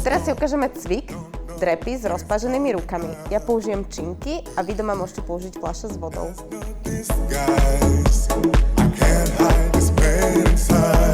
Teraz si ukážeme cvik, drepy s rozpáženými rukami. Ja použijem činky a vy doma môžete použiť fľaše s vodou. I can't hide this pain inside.